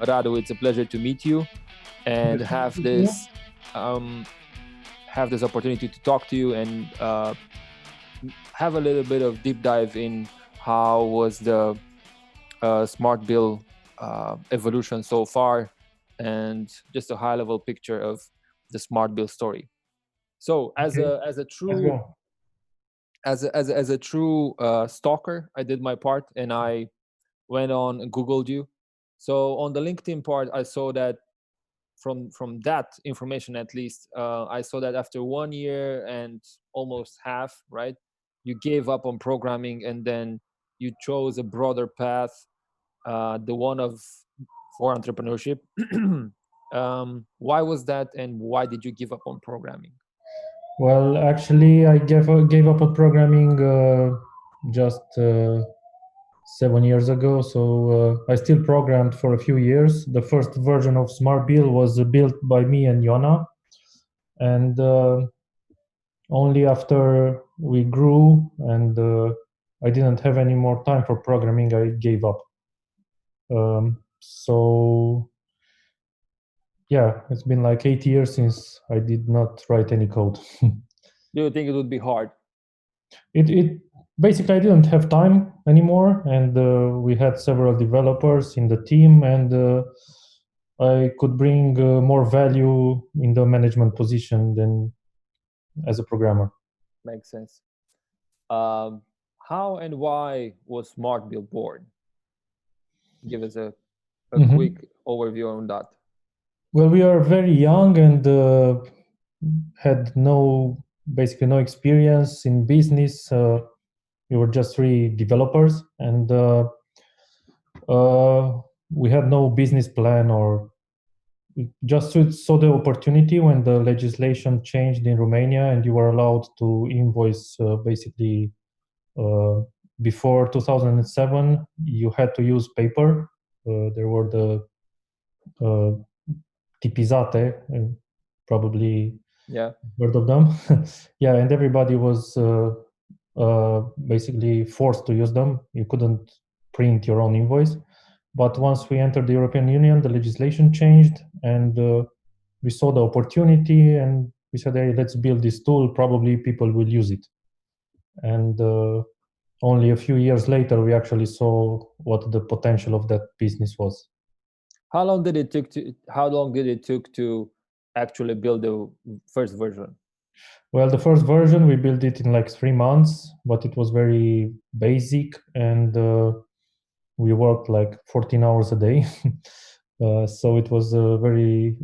Radu, it's a pleasure to meet you and have this opportunity to talk to you and have a little bit of deep dive in how was the SmartBill evolution so far, and just a high level picture of the SmartBill story. So as a true stalker, I did my part and I went on and Googled you. So on the LinkedIn part, I saw that from that information, at least, I saw that after 1 year and almost half, right, you gave up on programming and then you chose a broader path, the one for entrepreneurship. Why was that, and why did you give up on programming? Well, actually, I gave up on programming just 7 years ago. So I still programmed for a few years. The first version of SmartBill was built by me and Yona, and only after we grew and I didn't have any more time for programming, I gave up. So yeah, it's been like 8 years since I did not write any code. Do you think it would be hard? It basically, I didn't have time anymore, and we had several developers in the team, and I could bring more value in the management position than as a programmer. Makes sense. How and why was SmartBill born? Give us a quick overview on that. Well, we are very young and had basically no experience in business. We were just 3 developers, and we had no business plan, or just saw the opportunity when the legislation changed in Romania and you were allowed to invoice basically before 2007 you had to use paper. There were the tipizate, probably heard of them. Yeah, and everybody was basically forced to use them. You couldn't print your own invoice. But once we entered the European Union, the legislation changed, and we saw the opportunity, and we said, hey, let's build this tool. Probably people will use it. And only a few years later, we actually saw what the potential of that business was. How long did it take to actually build the first version? Well, the first version, we built it in like 3 months, but it was very basic, and we worked like 14 hours a day. So it was very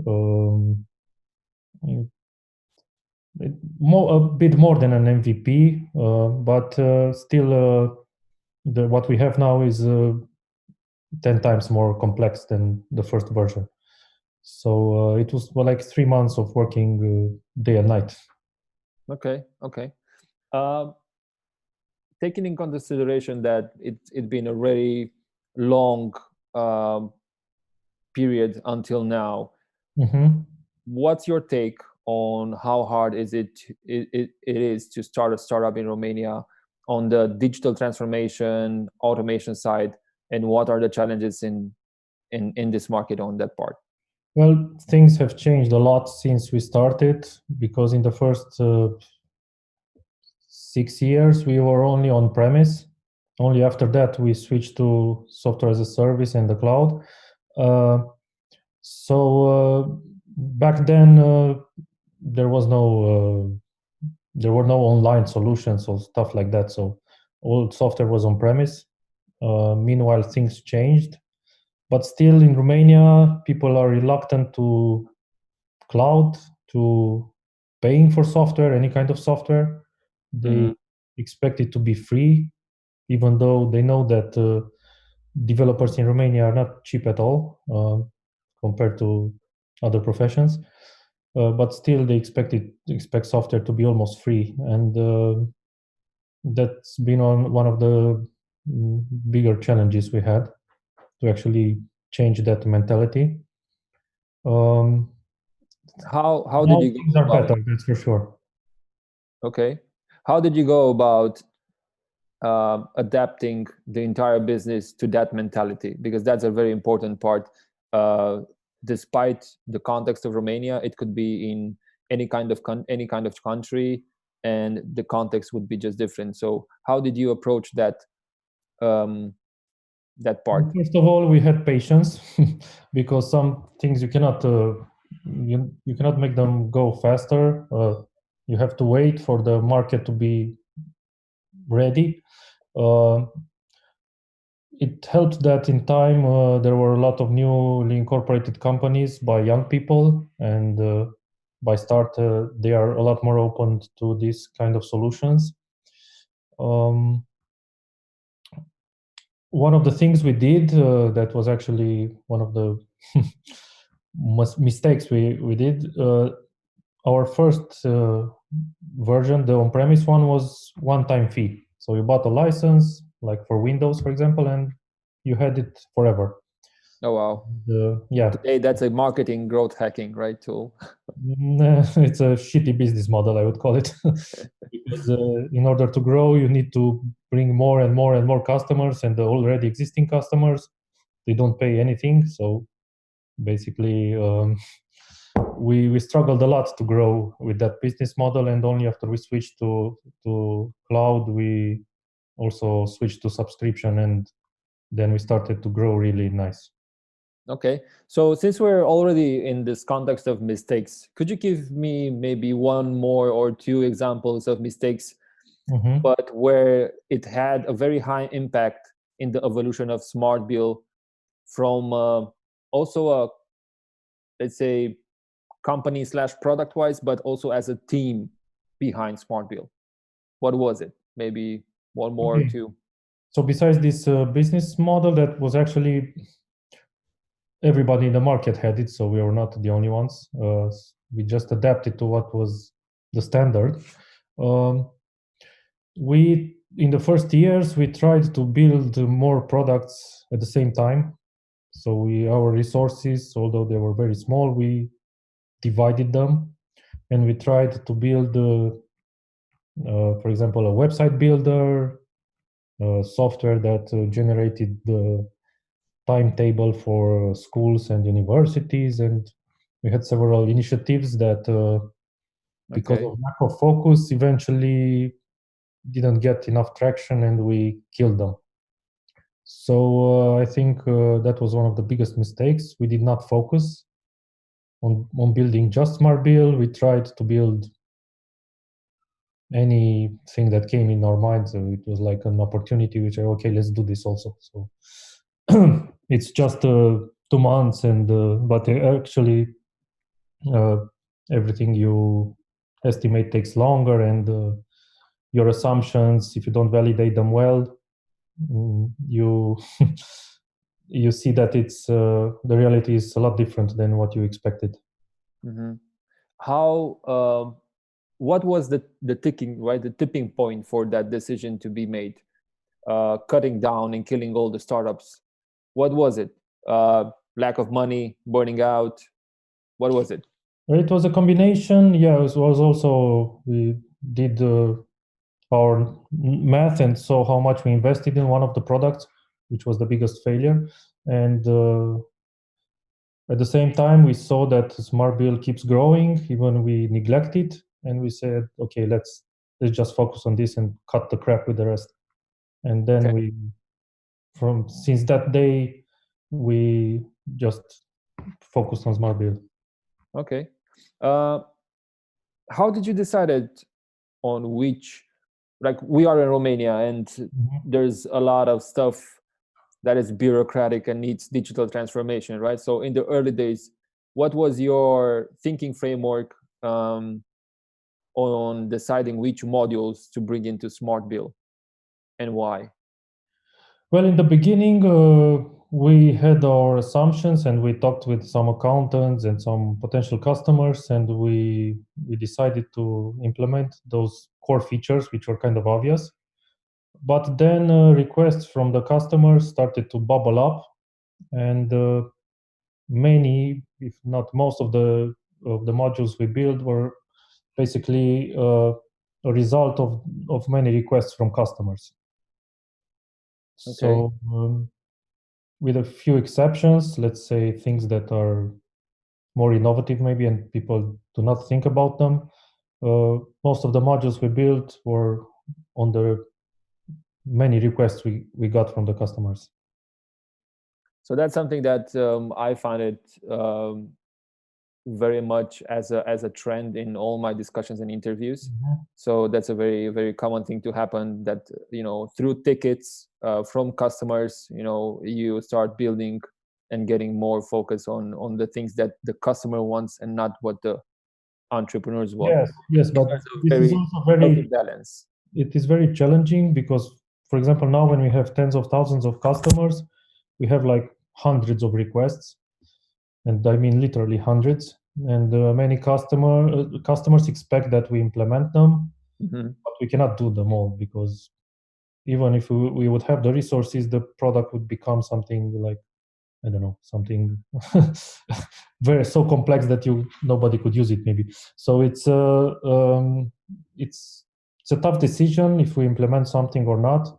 a bit more than an MVP, but still what we have now is 10 times more complex than the first version. So it was like 3 months of working day and night. Okay. Taking in consideration that it's been a very long period until now, what's your take on how hard it is to start a startup in Romania on the digital transformation, automation side, and what are the challenges in this market on that part? Well, things have changed a lot since we started, because in the first 6 years we were only on premise. Only after that we switched to software as a service and the cloud. So back then there were no online solutions or stuff like that. So all software was on premise. Meanwhile, things changed, but still in Romania, people are reluctant to cloud, to paying for software, any kind of software. They expect it to be free, even though they know that developers in Romania are not cheap at all compared to other professions. But still, they expect software to be almost free, and that's been one of the bigger challenges we had, to actually change that mentality. How did you go things are better, that's for sure. Okay. How did you go about adapting the entire business to that mentality? Because that's a very important part. despite the context of Romania, it could be in any kind of country, and the context would be just different. So how did you approach that part? First of all, we had patience because some things you cannot you cannot make them go faster. You have to wait for the market to be ready. It helped that in time there were a lot of newly incorporated companies by young people, and by start they are a lot more open to these kind of solutions. One of the things we did that was actually one of the mistakes we did. Our first version, the on-premise one, was one-time fee. So you bought a license, like for Windows, for example, and you had it forever. Oh wow! Yeah. Today, that's a marketing growth hacking, right, tool. It's a shitty business model, I would call it, because in order to grow, you need to bring more and more and more customers, and the already existing customers, they don't pay anything. So basically, we struggled a lot to grow with that business model, and only after we switched to cloud, we also switched to subscription, and then we started to grow really nice. Okay, so since we're already in this context of mistakes, could you give me maybe one more or two examples of mistakes, but where it had a very high impact in the evolution of SmartBill from also a, let's say, company / product wise, but also as a team behind SmartBill? What was it? Maybe one more or two. So besides this business model that was actually everybody in the market had it, so we were not the only ones. We just adapted to what was the standard. We in the first years we tried to build more products at the same time. So our resources, although they were very small, we divided them, and we tried to build, for example, a website builder, software that generated the timetable for schools and universities, and we had several initiatives that, because of lack of focus, eventually didn't get enough traction, and we killed them. So I think that was one of the biggest mistakes. We did not focus on building just SmartBill. We tried to build anything that came in our mind. So it was like an opportunity, which okay, let's do this also. So it's just 2 months, and but actually everything you estimate takes longer, and your assumptions, if you don't validate them well, you you see that it's the reality is a lot different than what you expected. How what was the tipping point for that decision to be made, cutting down and killing all the startups? What was it? Lack of money, burning out? What was it? It was a combination. Yeah, it was also, we did our math and saw how much we invested in one of the products, which was the biggest failure. And at the same time, we saw that SmartBill keeps growing, even we neglect it. And we said, okay, let's just focus on this and cut the crap with the rest. And then since that day, we just focused on SmartBill. Okay. How did you decide on which, like, we are in Romania, and there's a lot of stuff that is bureaucratic and needs digital transformation, right? So in the early days, what was your thinking framework on deciding which modules to bring into SmartBill, and why? Well, in the beginning, we had our assumptions, and we talked with some accountants and some potential customers, and we decided to implement those core features, which were kind of obvious. But then requests from the customers started to bubble up, and many, if not most, of the modules we built were basically a result of many requests from customers. So with a few exceptions, let's say things that are more innovative maybe and people do not think about them. Most of the modules we built were on the many requests we got from the customers. So that's something that I find it very much as a trend in all my discussions and interviews. So that's a very, very common thing to happen, that through tickets from customers, you start building and getting more focus on the things that the customer wants and not what the entrepreneurs want. Yes, but this is also very balance. It is very challenging because, for example, now when we have tens of thousands of customers, we have like hundreds of requests, and I mean literally hundreds. And many customers expect that we implement them, but we cannot do them all, because even if we would have the resources, the product would become something like, I don't know, something very so complex that nobody could use it maybe. So it's a tough decision if we implement something or not.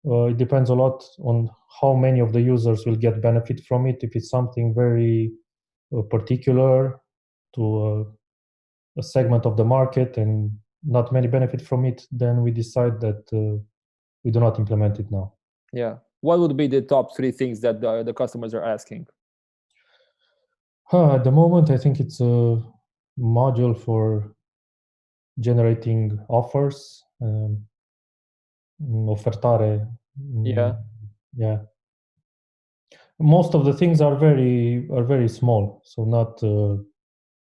It depends a lot on how many of the users will get benefit from it. If it's something very particular to a segment of the market and not many benefit from it, then we decide that we do not implement it now. Yeah. What would be the top 3 things that the customers are asking? At the moment, I think it's a module for generating offers, ofertare. Yeah. Yeah. Most of the things are very small, so not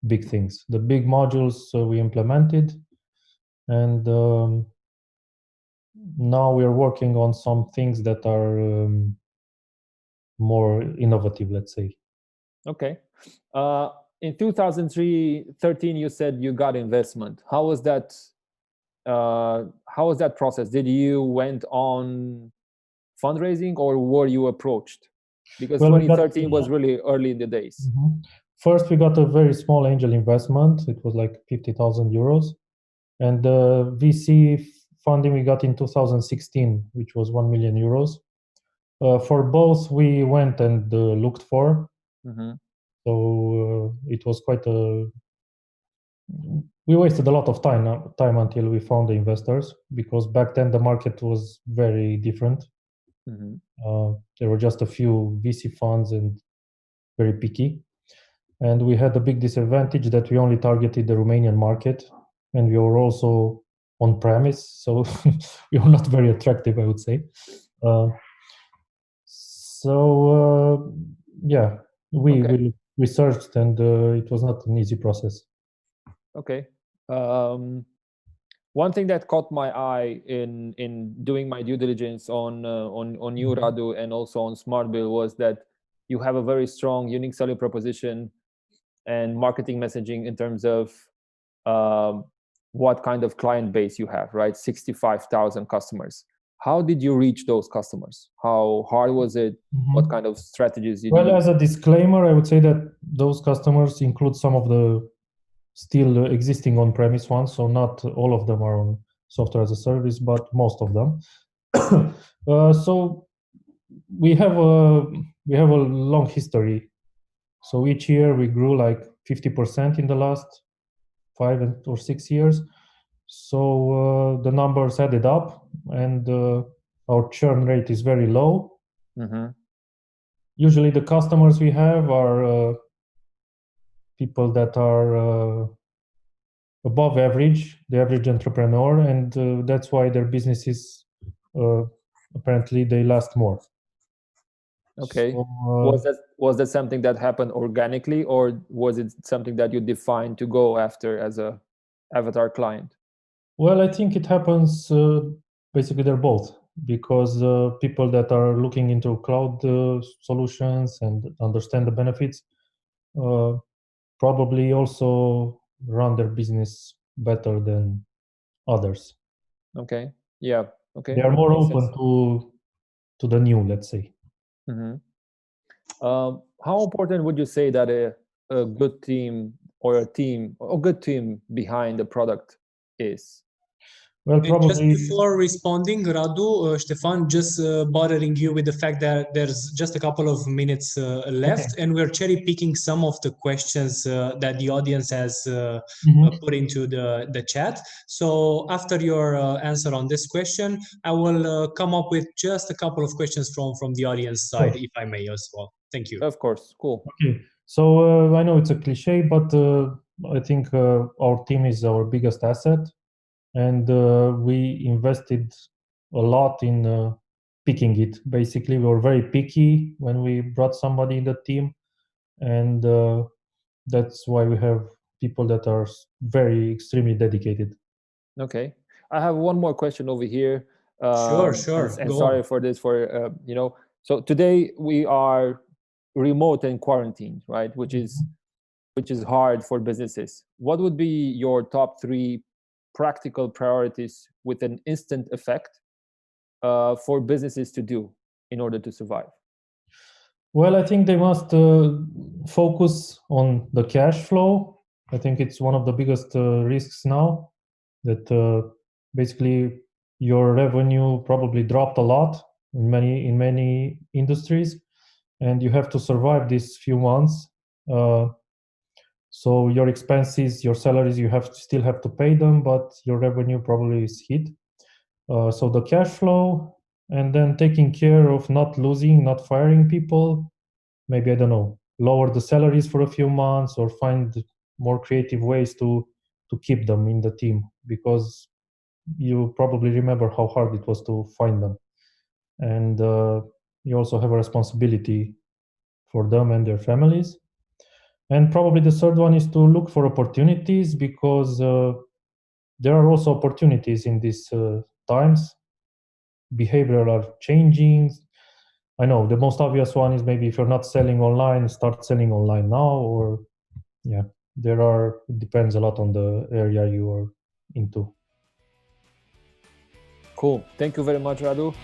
big things. The big modules we implemented, and now we are working on some things that are more innovative, let's say. Okay. In 2013, you said you got investment. How was that? How was that process? Did you went on fundraising, or were you approached? Because 2013 was really early in the days. First, we got a very small angel investment. It was like 50,000 euros. And the VC funding we got in 2016, which was 1 million euros. For both, we went and looked for. So it was quite we wasted a lot of time until we found the investors, because back then the market was very different. There were just a few VC funds and very picky. And we had a big disadvantage that we only targeted the Romanian market, and we were also on premise, so we were not very attractive, I would say. We researched, and it was not an easy process. Okay. One thing that caught my eye in doing my due diligence on you, Radu, and also on SmartBill, was that you have a very strong, unique selling proposition and marketing messaging in terms of what kind of client base you have, right? 65,000 customers. How did you reach those customers? How hard was it? What kind of strategies did you use? As a disclaimer, I would say that those customers include some of the still existing on-premise ones, so not all of them are on software as a service, but most of them. So we have a long history. So each year we grew like 50% in the last 5 or 6 years. So the numbers added up, and our churn rate is very low. Usually the customers we have are people that are above average, the average entrepreneur, and that's why their businesses apparently they last more. Okay. So, was that something that happened organically, or was it something that you defined to go after as a avatar client? Well, I think it happens. Basically, they're both, because people that are looking into cloud solutions and understand the benefits probably also run their business better than others. Okay. Yeah. Okay. They are more open to the new, let's say. How important would you say that a good team or a good team behind the product is? Well, And probably just before responding, Radu, Stefan, just bothering you with the fact that there's just a couple of minutes left, and we're cherry picking some of the questions that the audience has put into the chat. So after your answer on this question, I will come up with just a couple of questions from the audience side, if I may as well. Thank you. Of course, cool. Okay, so I know it's a cliche, but I think our team is our biggest asset. And we invested a lot in picking it. Basically, we were very picky when we brought somebody in the team, and that's why we have people that are very extremely dedicated. Okay, I have one more question over here. Sure. And Go sorry on. for this. So today we are remote and quarantined, right? Which is hard for businesses. What would be your top 3 practical priorities with an instant effect for businesses to do in order to survive? Well, I think they must focus on the cash flow. I think it's one of the biggest risks now, that basically your revenue probably dropped a lot in many industries, and you have to survive these few months. So your expenses, your salaries, you still have to pay them, but your revenue probably is hit. So the cash flow, and then taking care of not firing people. Maybe, I don't know, lower the salaries for a few months, or find more creative ways to keep them in the team, because you probably remember how hard it was to find them. And you also have a responsibility for them and their families. And probably the third one is to look for opportunities, because there are also opportunities in these times. Behavioral are changing. I know the most obvious one is, maybe if you're not selling online, start selling online now. Or it depends a lot on the area you are into. Cool. Thank you very much, Radu.